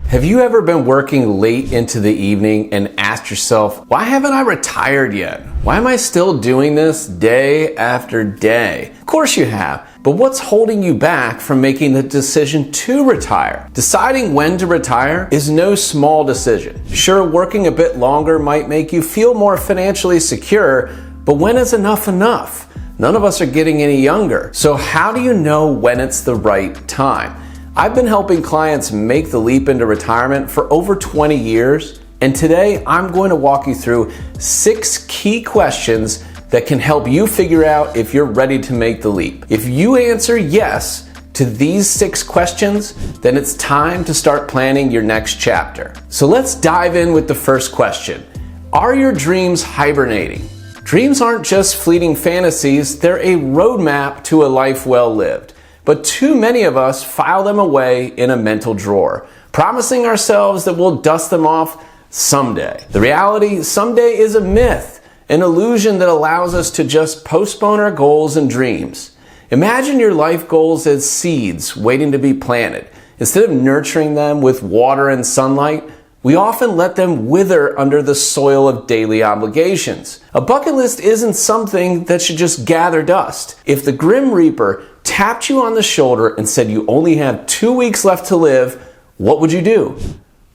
Have you ever been working late into the evening and asked yourself, why haven't I retired yet? Why am I still doing this day after day? Of course you have, but what's holding you back from making the decision to retire? Deciding when to retire is no small decision. Sure, working a bit longer might make you feel more financially secure, but when is enough enough? None of us are getting any younger. So how do you know when it's the right time? I've been helping clients make the leap into retirement for over 20 years, and today I'm going to walk you through 6 key questions that can help you figure out if you're ready to make the leap. If you answer yes to these 6 questions, then it's time to start planning your next chapter. So let's dive in with the first question. Are your dreams hibernating? Dreams aren't just fleeting fantasies, they're a roadmap to a life well lived. But too many of us file them away in a mental drawer, promising ourselves that we'll dust them off someday. The reality, someday is a myth, an illusion that allows us to just postpone our goals and dreams. Imagine your life goals as seeds waiting to be planted. Instead of nurturing them with water and sunlight, we often let them wither under the soil of daily obligations. A bucket list isn't something that should just gather dust. If the Grim Reaper tapped you on the shoulder and said you only have 2 weeks left to live, what would you do?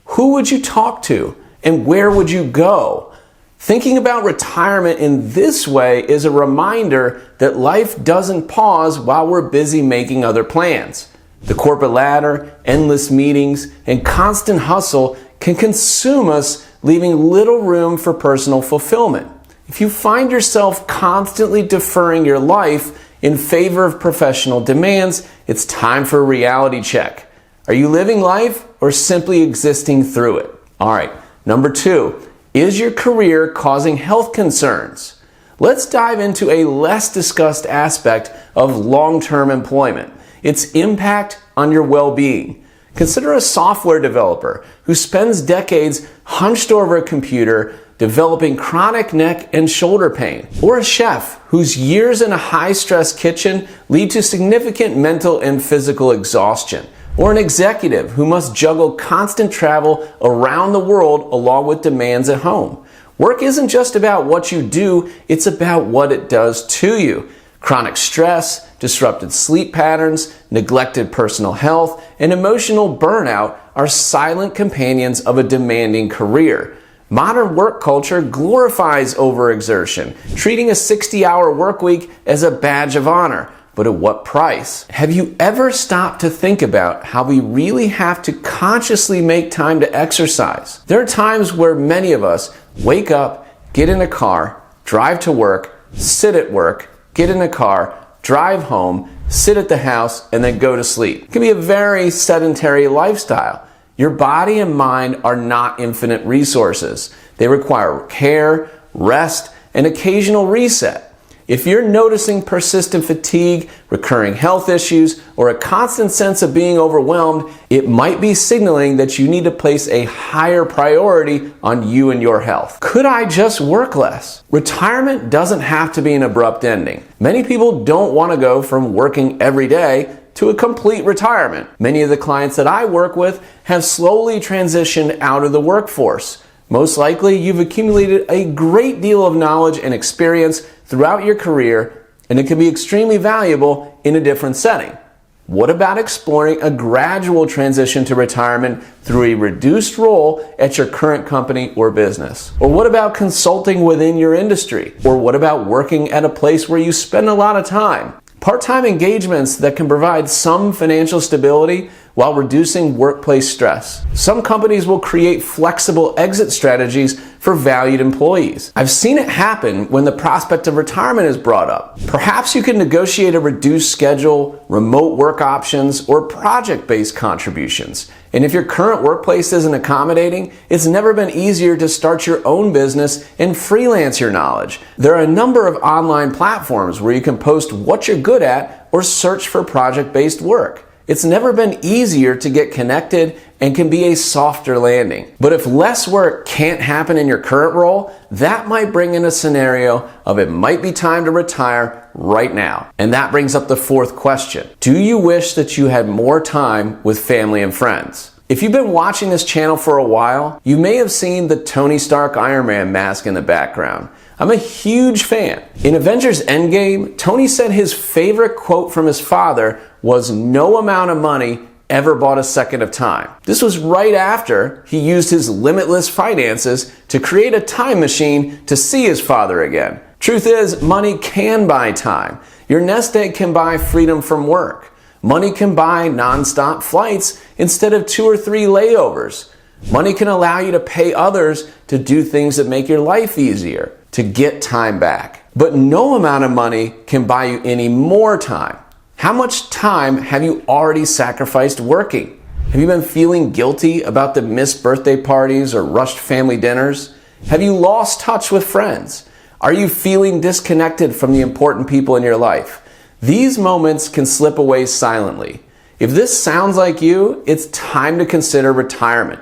Who would you talk to? And where would you go? Thinking about retirement in this way is a reminder that life doesn't pause while we're busy making other plans. The corporate ladder, endless meetings, and constant hustle can consume us, leaving little room for personal fulfillment. If you find yourself constantly deferring your life in favor of professional demands, it's time for a reality check. Are you living life or simply existing through it? All right, number 2, is your career causing health concerns? Let's dive into a less discussed aspect of long-term employment, its impact on your well-being. Consider a software developer who spends decades hunched over a computer developing chronic neck and shoulder pain, or a chef whose years in a high-stress kitchen lead to significant mental and physical exhaustion, or an executive who must juggle constant travel around the world along with demands at home. Work isn't just about what you do, it's about what it does to you. Chronic stress, disrupted sleep patterns, neglected personal health, and emotional burnout are silent companions of a demanding career. Modern work culture glorifies overexertion, treating a 60-hour workweek as a badge of honor. But at what price? Have you ever stopped to think about how we really have to consciously make time to exercise? There are times where many of us wake up, get in a car, drive to work, sit at work, get in a car, drive home, sit at the house, and then go to sleep. It can be a very sedentary lifestyle. Your body and mind are not infinite resources. They require care, rest, and occasional reset. If you're noticing persistent fatigue, recurring health issues, or a constant sense of being overwhelmed, it might be signaling that you need to place a higher priority on you and your health. Could I just work less? Retirement doesn't have to be an abrupt ending. Many people don't want to go from working every day to a complete retirement. Many of the clients that I work with have slowly transitioned out of the workforce. Most likely, you've accumulated a great deal of knowledge and experience throughout your career, and it can be extremely valuable in a different setting. What about exploring a gradual transition to retirement through a reduced role at your current company or business? Or what about consulting within your industry? Or what about working at a place where you spend a lot of time? Part-time engagements that can provide some financial stability while reducing workplace stress. Some companies will create flexible exit strategies for valued employees. I've seen it happen when the prospect of retirement is brought up. Perhaps you can negotiate a reduced schedule, remote work options, or project-based contributions. And if your current workplace isn't accommodating, it's never been easier to start your own business and freelance your knowledge. There are a number of online platforms where you can post what you're good at or search for project-based work. It's never been easier to get connected and can be a softer landing. But if less work can't happen in your current role, that might bring in a scenario of it might be time to retire right now. And that brings up the 4th question. Do you wish that you had more time with family and friends? If you've been watching this channel for a while, you may have seen the Tony Stark Iron Man mask in the background. I'm a huge fan. In Avengers Endgame, Tony said his favorite quote from his father was, "No amount of money ever bought a second of time." This was right after he used his limitless finances to create a time machine to see his father again. Truth is, money can buy time. Your nest egg can buy freedom from work. Money can buy non-stop flights instead of 2 or 3 layovers. Money can allow you to pay others to do things that make your life easier, to get time back. But no amount of money can buy you any more time. How much time have you already sacrificed working? Have you been feeling guilty about the missed birthday parties or rushed family dinners? Have you lost touch with friends? Are you feeling disconnected from the important people in your life? These moments can slip away silently. If this sounds like you, it's time to consider retirement.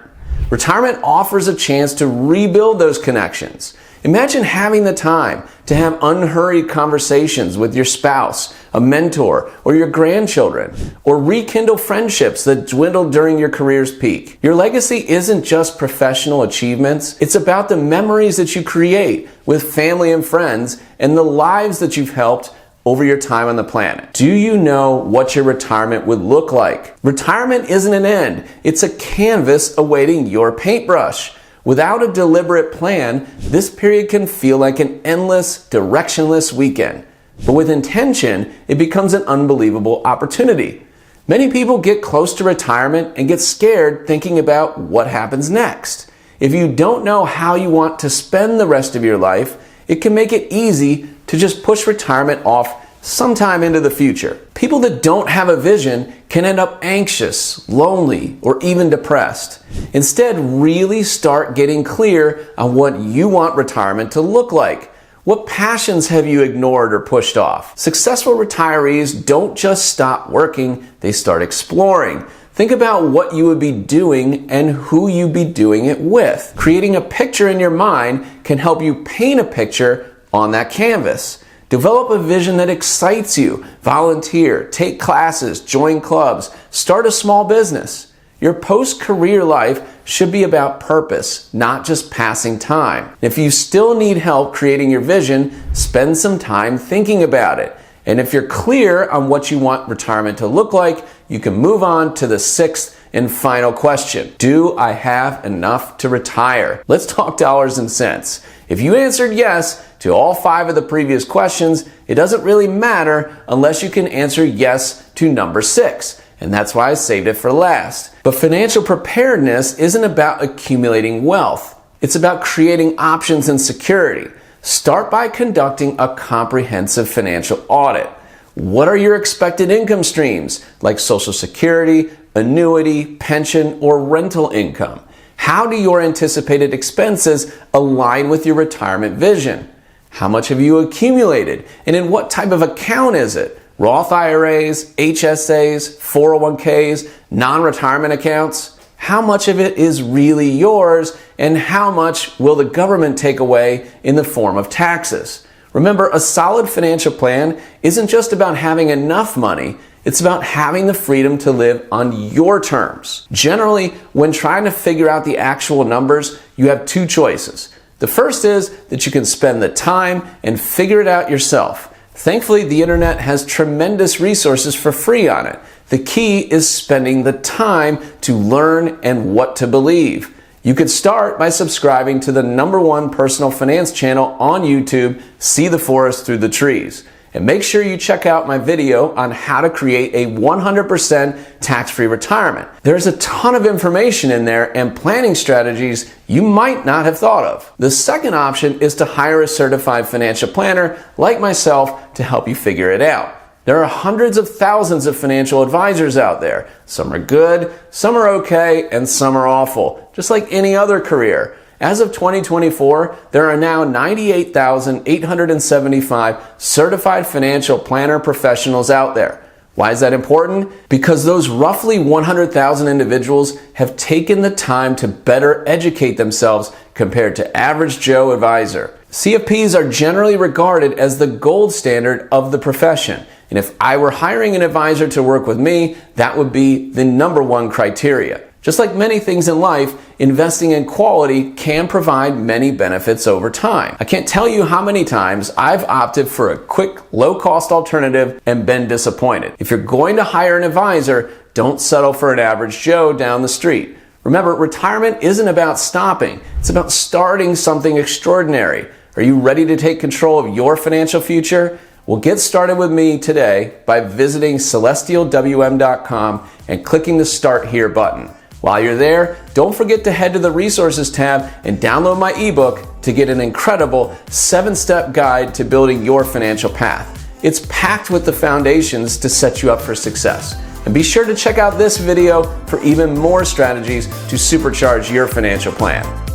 Retirement offers a chance to rebuild those connections. Imagine having the time to have unhurried conversations with your spouse, a mentor, or your grandchildren, or rekindle friendships that dwindled during your career's peak. Your legacy isn't just professional achievements, it's about the memories that you create with family and friends and the lives that you've helped over your time on the planet. Do you know what your retirement would look like? Retirement isn't an end, it's a canvas awaiting your paintbrush. Without a deliberate plan, this period can feel like an endless, directionless weekend. But with intention, it becomes an unbelievable opportunity. Many people get close to retirement and get scared thinking about what happens next. If you don't know how you want to spend the rest of your life, it can make it easy to just push retirement off sometime into the future. People that don't have a vision can end up anxious, lonely, or even depressed. Instead, really start getting clear on what you want retirement to look like. What passions have you ignored or pushed off? Successful retirees don't just stop working, they start exploring. Think about what you would be doing and who you'd be doing it with. Creating a picture in your mind can help you paint a picture on that canvas. Develop a vision that excites you. Volunteer, take classes, join clubs, start a small business. Your post-career life should be about purpose, not just passing time. If you still need help creating your vision, spend some time thinking about it. And if you're clear on what you want retirement to look like, you can move on to the 6th and final question. Do I have enough to retire? Let's talk dollars and cents. If you answered yes to all 5 of the previous questions, it doesn't really matter unless you can answer yes to number 6. And that's why I saved it for last. But financial preparedness isn't about accumulating wealth. It's about creating options and security. Start by conducting a comprehensive financial audit. What are your expected income streams, like Social Security, annuity, pension, or rental income? How do your anticipated expenses align with your retirement vision? How much have you accumulated, and in what type of account is it? Roth IRAs, HSAs, 401ks, non-retirement accounts? How much of it is really yours, and how much will the government take away in the form of taxes? Remember, a solid financial plan isn't just about having enough money, it's about having the freedom to live on your terms. Generally, when trying to figure out the actual numbers, you have 2 choices. The first is that you can spend the time and figure it out yourself. Thankfully, the internet has tremendous resources for free on it. The key is spending the time to learn and what to believe. You could start by subscribing to the #1 personal finance channel on YouTube, See the Forest Through the Trees. And make sure you check out my video on how to create a 100% tax-free retirement. There's a ton of information in there and planning strategies you might not have thought of. The second option is to hire a certified financial planner like myself to help you figure it out. There are hundreds of thousands of financial advisors out there. Some are good, some are okay, and some are awful, just like any other career. As of 2024, there are now 98,875 certified financial planner professionals out there. Why is that important? Because those roughly 100,000 individuals have taken the time to better educate themselves compared to average Joe advisor. CFPs are generally regarded as the gold standard of the profession. And if I were hiring an advisor to work with me, that would be the #1 criteria. Just like many things in life, investing in quality can provide many benefits over time. I can't tell you how many times I've opted for a quick, low-cost alternative and been disappointed. If you're going to hire an advisor, don't settle for an average Joe down the street. Remember, retirement isn't about stopping. It's about starting something extraordinary. Are you ready to take control of your financial future? Well, get started with me today by visiting celestialwm.com and clicking the Start Here button. While you're there, don't forget to head to the Resources tab and download my ebook to get an incredible 7-step guide to building your financial path. It's packed with the foundations to set you up for success. And be sure to check out this video for even more strategies to supercharge your financial plan.